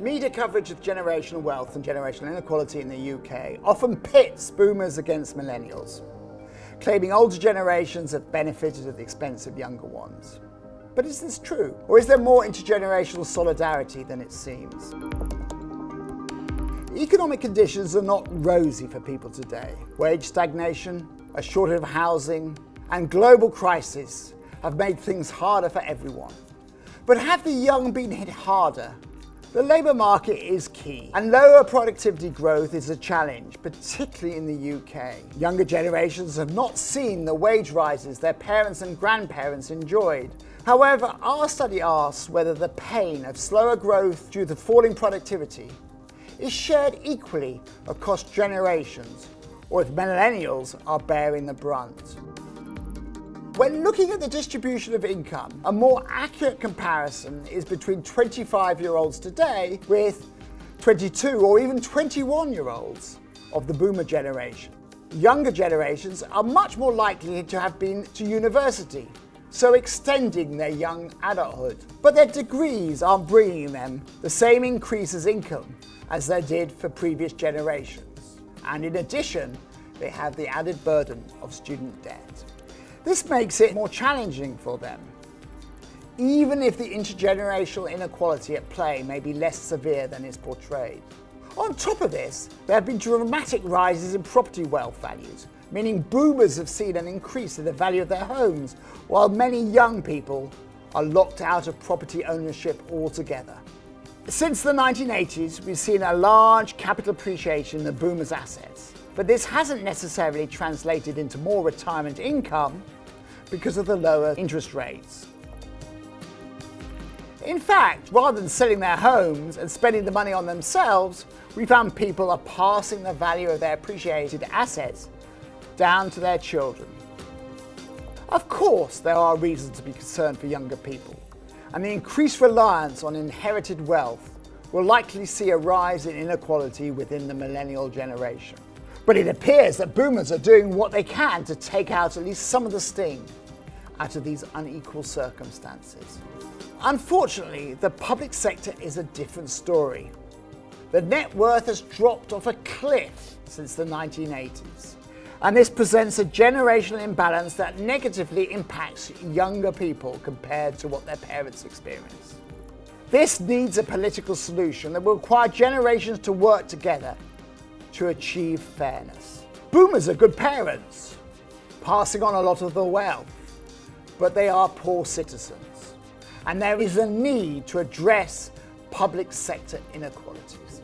Media coverage of generational wealth and generational inequality in the UK often pits boomers against millennials, claiming older generations have benefited at the expense of younger ones. But is this true? Or is there more intergenerational solidarity than it seems? Economic conditions are not rosy for people today. Wage stagnation, a shortage of housing, and global crisis have made things harder for everyone. But have the young been hit harder? The labour market is key, and lower productivity growth is a challenge, particularly in the UK. Younger generations have not seen the wage rises their parents and grandparents enjoyed. However, our study asks whether the pain of slower growth due to falling productivity is shared equally across generations, or if millennials are bearing the brunt. When looking at the distribution of income, a more accurate comparison is between 25-year-olds today with 22 or even 21-year-olds of the boomer generation. Younger generations are much more likely to have been to university, so extending their young adulthood. But their degrees aren't bringing them the same increase as income as they did for previous generations. And in addition, they have the added burden of student debt. This makes it more challenging for them, even if the intergenerational inequality at play may be less severe than is portrayed. On top of this, there have been dramatic rises in property wealth values, meaning boomers have seen an increase in the value of their homes, while many young people are locked out of property ownership altogether. Since the 1980s, we've seen a large capital appreciation in the boomers' assets. But this hasn't necessarily translated into more retirement income because of the lower interest rates. In fact, rather than selling their homes and spending the money on themselves, we found people are passing the value of their appreciated assets down to their children. Of course, there are reasons to be concerned for younger people, and the increased reliance on inherited wealth will likely see a rise in inequality within the millennial generation. But it appears that boomers are doing what they can to take out at least some of the sting out of these unequal circumstances. Unfortunately, the public sector is a different story. The net worth has dropped off a cliff since the 1980s. And this presents a generational imbalance that negatively impacts younger people compared to what their parents experienced. This needs a political solution that will require generations to work together to achieve fairness. Boomers are good parents, passing on a lot of the wealth, but they are poor citizens, and there is a need to address public sector inequalities.